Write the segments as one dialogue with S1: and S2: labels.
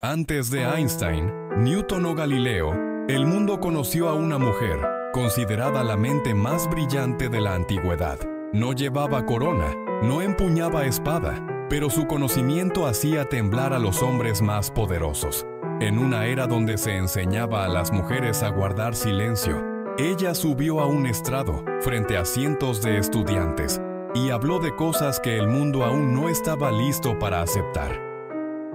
S1: Antes de Einstein, Newton o Galileo, el mundo conoció a una mujer, considerada la mente más brillante de la antigüedad. No llevaba corona, no empuñaba espada, pero su conocimiento hacía temblar a los hombres más poderosos. En una era donde se enseñaba a las mujeres a guardar silencio, ella subió a un estrado frente a cientos de estudiantes y habló de cosas que el mundo aún no estaba listo para aceptar.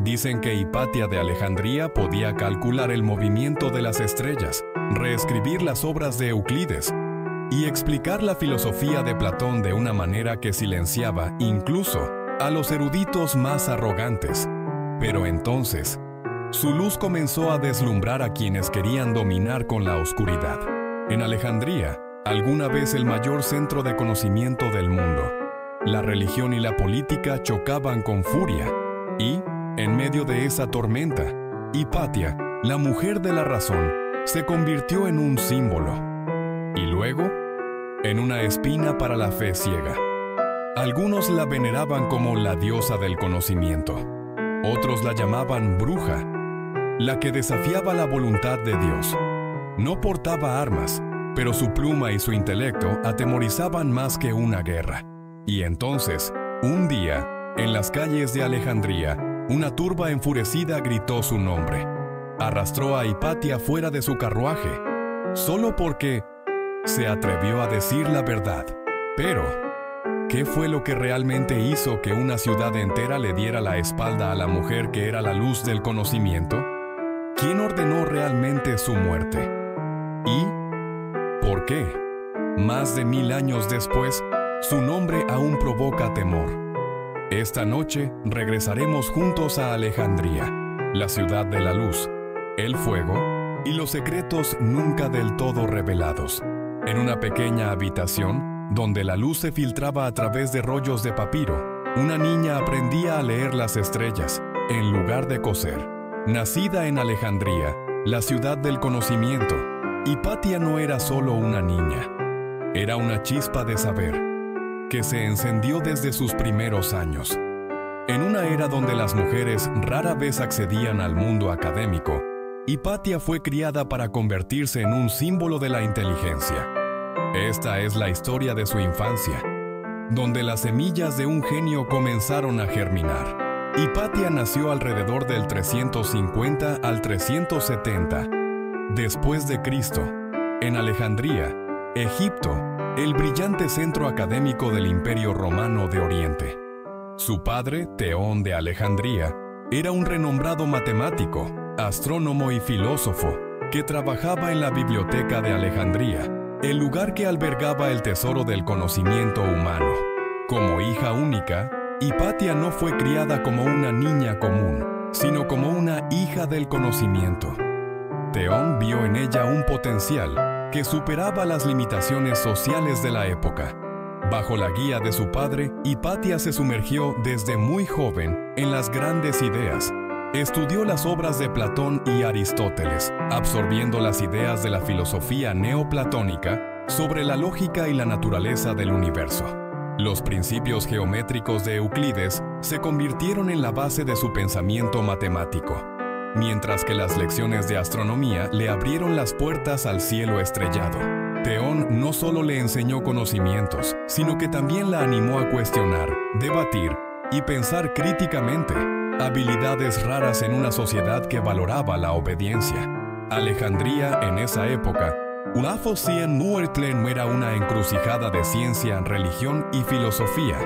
S1: Dicen que Hipatia de Alejandría podía calcular el movimiento de las estrellas, reescribir las obras de Euclides y explicar la filosofía de Platón de una manera que silenciaba incluso a los eruditos más arrogantes. Pero entonces, su luz comenzó a deslumbrar a quienes querían dominar con la oscuridad. En Alejandría, alguna vez el mayor centro de conocimiento del mundo, la religión y la política chocaban con furia y, en medio de esa tormenta, Hipatia, la mujer de la razón, se convirtió en un símbolo y luego en una espina para la fe ciega. Algunos la veneraban como la diosa del conocimiento, otros la llamaban bruja, la que desafiaba la voluntad de Dios. No portaba armas, pero su pluma y su intelecto atemorizaban más que una guerra. Y entonces, un día, en las calles de Alejandría, una turba enfurecida gritó su nombre. Arrastró a Hipatia fuera de su carruaje, solo porque se atrevió a decir la verdad. Pero, ¿qué fue lo que realmente hizo que una ciudad entera le diera la espalda a la mujer que era la luz del conocimiento? ¿Quién ordenó realmente su muerte? ¿Y por qué? Más de 1000 años después, su nombre aún provoca temor. Esta noche regresaremos juntos a Alejandría, la ciudad de la luz, el fuego y los secretos nunca del todo revelados. En una pequeña habitación, donde la luz se filtraba a través de rollos de papiro, una niña aprendía a leer las estrellas, en lugar de coser. Nacida en Alejandría, la ciudad del conocimiento, Hipatia no era solo una niña, era una chispa de saber, que se encendió desde sus primeros años. En una era donde las mujeres rara vez accedían al mundo académico, Hipatia fue criada para convertirse en un símbolo de la inteligencia. Esta es la historia de su infancia, donde las semillas de un genio comenzaron a germinar. Hipatia nació alrededor del 350 al 370 después de Cristo, en Alejandría, Egipto, el brillante centro académico del Imperio Romano de Oriente. Su padre, Teón de Alejandría, era un renombrado matemático, astrónomo y filósofo que trabajaba en la Biblioteca de Alejandría, el lugar que albergaba el tesoro del conocimiento humano. Como hija única, Hipatia no fue criada como una niña común, sino como una hija del conocimiento. Teón vio en ella un potencial que superaba las limitaciones sociales de la época. Bajo la guía de su padre, Hipatia se sumergió desde muy joven en las grandes ideas. Estudió las obras de Platón y Aristóteles, absorbiendo las ideas de la filosofía neoplatónica sobre la lógica y la naturaleza del universo. Los principios geométricos de Euclides se convirtieron en la base de su pensamiento matemático, mientras que las lecciones de astronomía le abrieron las puertas al cielo estrellado. Teón no solo le enseñó conocimientos, sino que también la animó a cuestionar, debatir y pensar críticamente, habilidades raras en una sociedad que valoraba la obediencia. Alejandría en esa época, Uafosien Muertlen era una encrucijada de ciencia, religión y filosofía.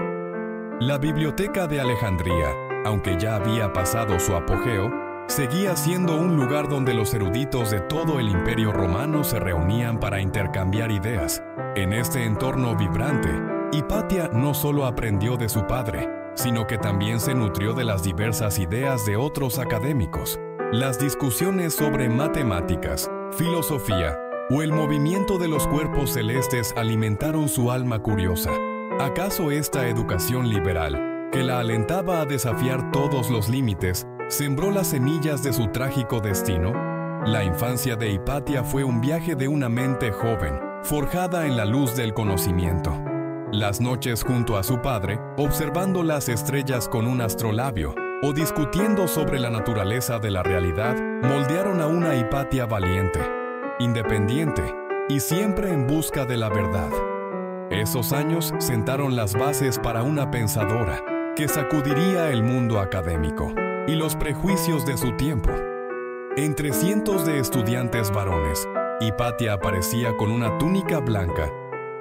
S1: La Biblioteca de Alejandría, aunque ya había pasado su apogeo, seguía siendo un lugar donde los eruditos de todo el Imperio Romano se reunían para intercambiar ideas. En este entorno vibrante, Hipatia no solo aprendió de su padre, sino que también se nutrió de las diversas ideas de otros académicos. Las discusiones sobre matemáticas, filosofía o el movimiento de los cuerpos celestes alimentaron su alma curiosa. ¿Acaso esta educación liberal, que la alentaba a desafiar todos los límites, sembró las semillas de su trágico destino? La infancia de Hipatia fue un viaje de una mente joven, forjada en la luz del conocimiento. Las noches junto a su padre, observando las estrellas con un astrolabio, o discutiendo sobre la naturaleza de la realidad, moldearon a una Hipatia valiente, independiente y siempre en busca de la verdad. Esos años sentaron las bases para una pensadora que sacudiría el mundo académico y los prejuicios de su tiempo. Entre cientos de estudiantes varones, Hipatia aparecía con una túnica blanca,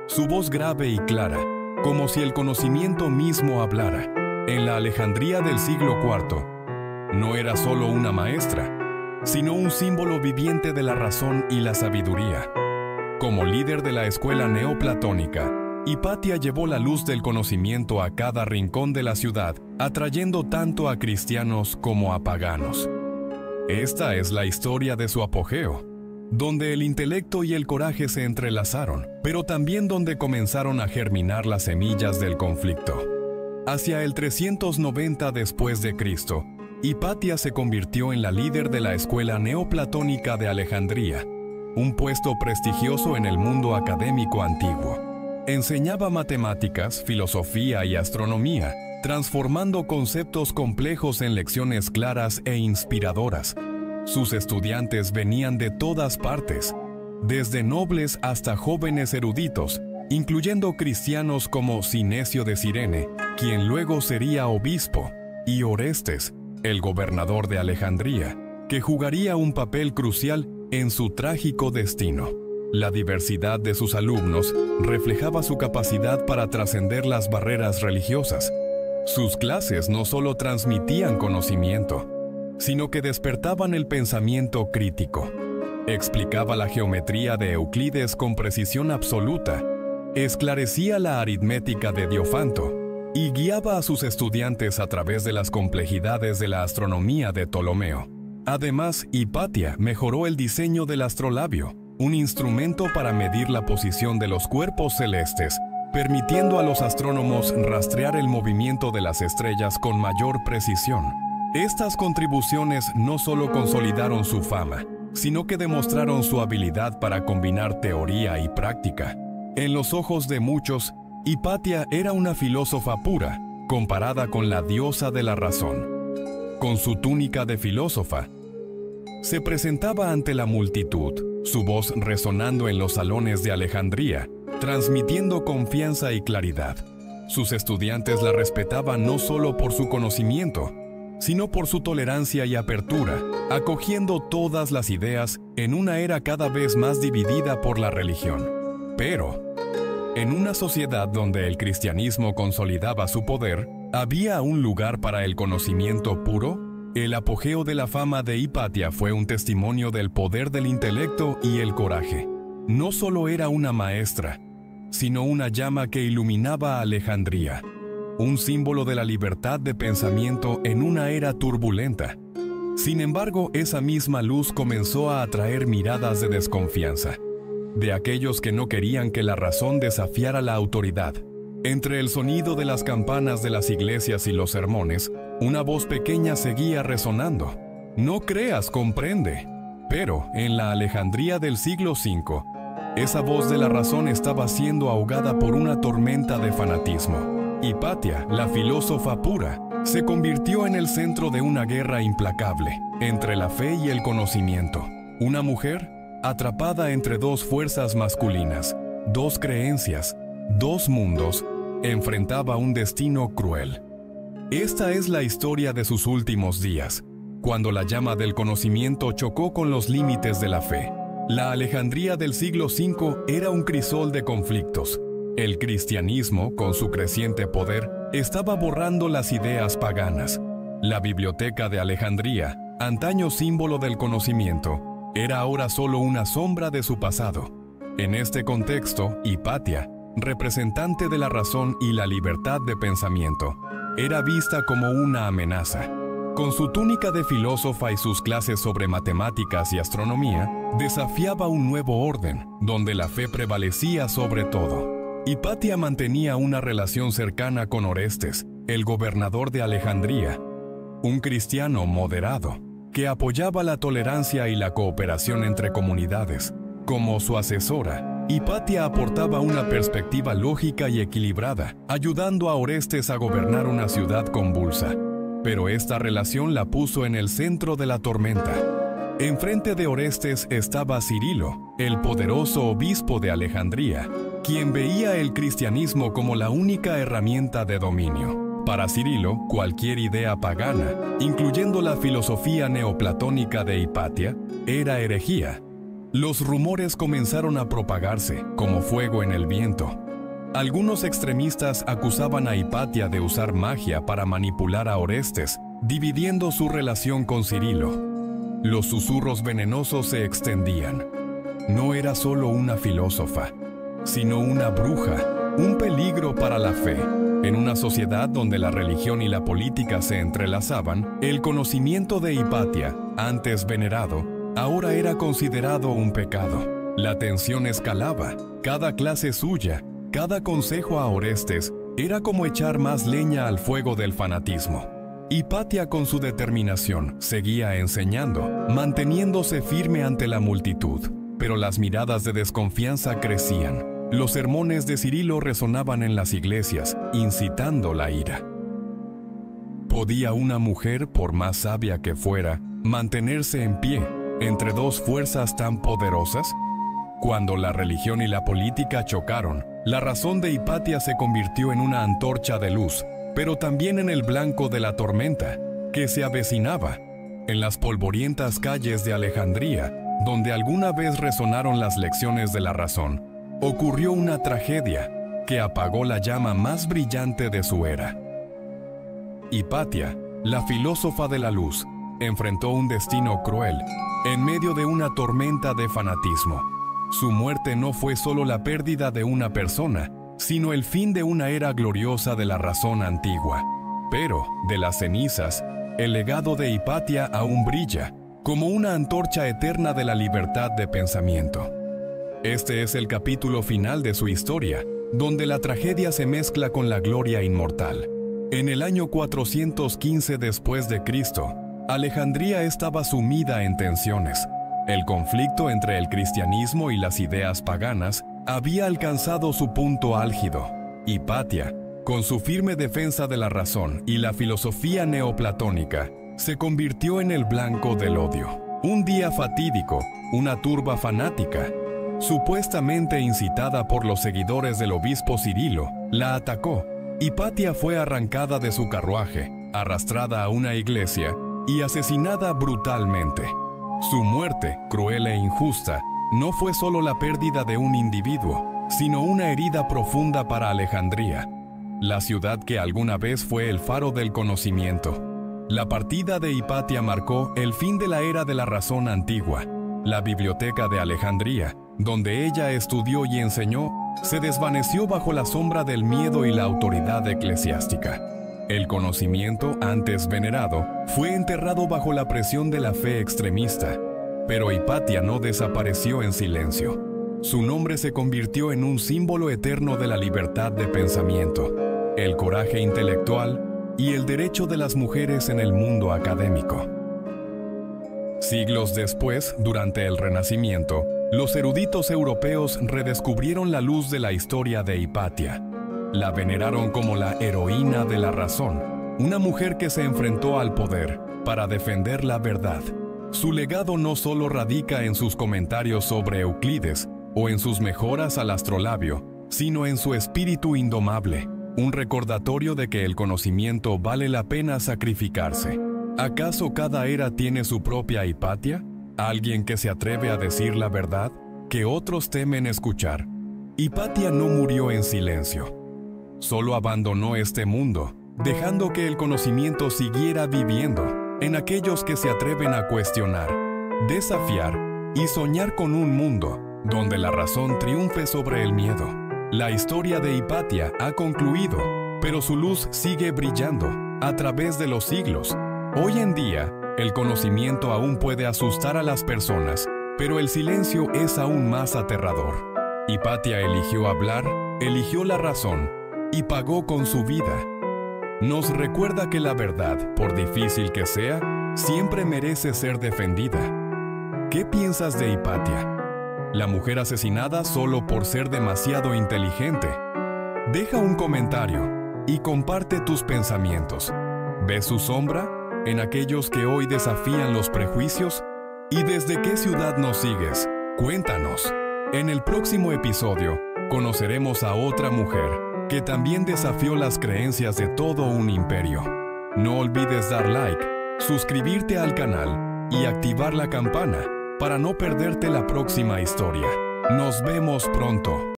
S1: su voz grave y clara, como si el conocimiento mismo hablara. En la Alejandría del siglo IV, no era solo una maestra, sino un símbolo viviente de la razón y la sabiduría. Como líder de la escuela neoplatónica, Hipatia llevó la luz del conocimiento a cada rincón de la ciudad, atrayendo tanto a cristianos como a paganos. Esta es la historia de su apogeo, donde el intelecto y el coraje se entrelazaron, pero también donde comenzaron a germinar las semillas del conflicto. Hacia el 390 después de Cristo, Hipatia se convirtió en la líder de la escuela neoplatónica de Alejandría, un puesto prestigioso en el mundo académico antiguo. Enseñaba matemáticas, filosofía y astronomía, transformando conceptos complejos en lecciones claras e inspiradoras. Sus estudiantes venían de todas partes, desde nobles hasta jóvenes eruditos, incluyendo cristianos como Cinesio de Cirene, quien luego sería obispo, y Orestes, el gobernador de Alejandría, que jugaría un papel crucial en su trágico destino. La diversidad de sus alumnos reflejaba su capacidad para trascender las barreras religiosas. Sus clases no solo transmitían conocimiento, sino que despertaban el pensamiento crítico. Explicaba la geometría de Euclides con precisión absoluta, esclarecía la aritmética de Diofanto y guiaba a sus estudiantes a través de las complejidades de la astronomía de Ptolomeo. Además, Hipatia mejoró el diseño del astrolabio, un instrumento para medir la posición de los cuerpos celestes, permitiendo a los astrónomos rastrear el movimiento de las estrellas con mayor precisión. Estas contribuciones no solo consolidaron su fama, sino que demostraron su habilidad para combinar teoría y práctica. En los ojos de muchos, Hipatia era una filósofa pura, comparada con la diosa de la razón. Con su túnica de filósofa, se presentaba ante la multitud, su voz resonando en los salones de Alejandría, transmitiendo confianza y claridad. Sus estudiantes la respetaban no solo por su conocimiento, sino por su tolerancia y apertura, acogiendo todas las ideas en una era cada vez más dividida por la religión. Pero, en una sociedad donde el cristianismo consolidaba su poder, ¿había un lugar para el conocimiento puro? El apogeo de la fama de Hipatia fue un testimonio del poder del intelecto y el coraje. No solo era una maestra, sino una llama que iluminaba a Alejandría, un símbolo de la libertad de pensamiento en una era turbulenta. Sin embargo, esa misma luz comenzó a atraer miradas de desconfianza, de aquellos que no querían que la razón desafiara la autoridad. Entre el sonido de las campanas de las iglesias y los sermones, una voz pequeña seguía resonando. No creas, comprende. Pero, en la Alejandría del siglo V, esa voz de la razón estaba siendo ahogada por una tormenta de fanatismo. Hipatia, la filósofa pura, se convirtió en el centro de una guerra implacable entre la fe y el conocimiento. Una mujer atrapada entre dos fuerzas masculinas, dos creencias, dos mundos, enfrentaba un destino cruel. Esta es la historia de sus últimos días, cuando la llama del conocimiento chocó con los límites de la fe. La Alejandría del siglo V era un crisol de conflictos. El cristianismo, con su creciente poder, estaba borrando las ideas paganas. La biblioteca de Alejandría, antaño símbolo del conocimiento, era ahora solo una sombra de su pasado. En este contexto, Hipatia, representante de la razón y la libertad de pensamiento, era vista como una amenaza. Con su túnica de filósofa y sus clases sobre matemáticas y astronomía, desafiaba un nuevo orden, donde la fe prevalecía sobre todo. Hipatia mantenía una relación cercana con Orestes, el gobernador de Alejandría, un cristiano moderado, que apoyaba la tolerancia y la cooperación entre comunidades. Como su asesora, Hipatia aportaba una perspectiva lógica y equilibrada, ayudando a Orestes a gobernar una ciudad convulsa. pero esta relación la puso en el centro de la tormenta. Enfrente de Orestes estaba Cirilo, el poderoso obispo de Alejandría, quien veía el cristianismo como la única herramienta de dominio. Para Cirilo, cualquier idea pagana, incluyendo la filosofía neoplatónica de Hipatia, era herejía. Los rumores comenzaron a propagarse como fuego en el viento. Algunos extremistas acusaban a Hipatia de usar magia para manipular a Orestes, dividiendo su relación con Cirilo. Los susurros venenosos se extendían. No era solo una filósofa, sino una bruja, un peligro para la fe. En una sociedad donde la religión y la política se entrelazaban, el conocimiento de Hipatia, antes venerado, ahora era considerado un pecado. La tensión escalaba, cada clase suya, cada consejo a Orestes era como echar más leña al fuego del fanatismo. Hipatia, con su determinación, seguía enseñando, manteniéndose firme ante la multitud, pero las miradas de desconfianza crecían. Los sermones de Cirilo resonaban en las iglesias, incitando la ira. ¿Podía una mujer, por más sabia que fuera, mantenerse en pie entre dos fuerzas tan poderosas? Cuando la religión y la política chocaron, la razón de Hipatia se convirtió en una antorcha de luz, pero también en el blanco de la tormenta, que se avecinaba. En las polvorientas calles de Alejandría, donde alguna vez resonaron las lecciones de la razón, ocurrió una tragedia que apagó la llama más brillante de su era. Hipatia, la filósofa de la luz, enfrentó un destino cruel, en medio de una tormenta de fanatismo. Su muerte no fue solo la pérdida de una persona, sino el fin de una era gloriosa de la razón antigua. Pero, de las cenizas, el legado de Hipatia aún brilla, como una antorcha eterna de la libertad de pensamiento. Este es el capítulo final de su historia, donde la tragedia se mezcla con la gloria inmortal. En el año 415 después de Cristo, Alejandría estaba sumida en tensiones. El conflicto entre el cristianismo y las ideas paganas había alcanzado su punto álgido. Hipatia, con su firme defensa de la razón y la filosofía neoplatónica, se convirtió en el blanco del odio. Un día fatídico, una turba fanática, supuestamente incitada por los seguidores del obispo Cirilo, la atacó. Hipatia fue arrancada de su carruaje, arrastrada a una iglesia y asesinada brutalmente. Su muerte, cruel e injusta, no fue solo la pérdida de un individuo, sino una herida profunda para Alejandría, la ciudad que alguna vez fue el faro del conocimiento. La partida de Hipatia marcó el fin de la era de la razón antigua. La biblioteca de Alejandría, donde ella estudió y enseñó, se desvaneció bajo la sombra del miedo y la autoridad eclesiástica. El conocimiento, antes venerado, fue enterrado bajo la presión de la fe extremista. Pero Hipatia no desapareció en silencio. Su nombre se convirtió en un símbolo eterno de la libertad de pensamiento, el coraje intelectual y el derecho de las mujeres en el mundo académico. Siglos después, durante el Renacimiento, los eruditos europeos redescubrieron la luz de la historia de Hipatia. La veneraron como la heroína de la razón, una mujer que se enfrentó al poder para defender la verdad. Su legado no solo radica en sus comentarios sobre Euclides o en sus mejoras al astrolabio, sino en su espíritu indomable, un recordatorio de que el conocimiento vale la pena sacrificarse. ¿Acaso cada era tiene su propia Hipatia? ¿Alguien que se atreve a decir la verdad que otros temen escuchar? Hipatia no murió en silencio. Solo abandonó este mundo, dejando que el conocimiento siguiera viviendo en aquellos que se atreven a cuestionar, desafiar y soñar con un mundo donde la razón triunfe sobre el miedo. La historia de Hipatia ha concluido, pero su luz sigue brillando a través de los siglos. Hoy en día, el conocimiento aún puede asustar a las personas, pero el silencio es aún más aterrador. Hipatia eligió hablar, eligió la razón y pagó con su vida. Nos recuerda que la verdad, por difícil que sea, siempre merece ser defendida. ¿Qué piensas de Hipatia? ¿La mujer asesinada solo por ser demasiado inteligente? Deja un comentario y comparte tus pensamientos. ¿Ves su sombra en aquellos que hoy desafían los prejuicios? ¿Y desde qué ciudad nos sigues? Cuéntanos. En el próximo episodio, conoceremos a otra mujer que también desafió las creencias de todo un imperio. No olvides dar like, suscribirte al canal y activar la campana para no perderte la próxima historia. Nos vemos pronto.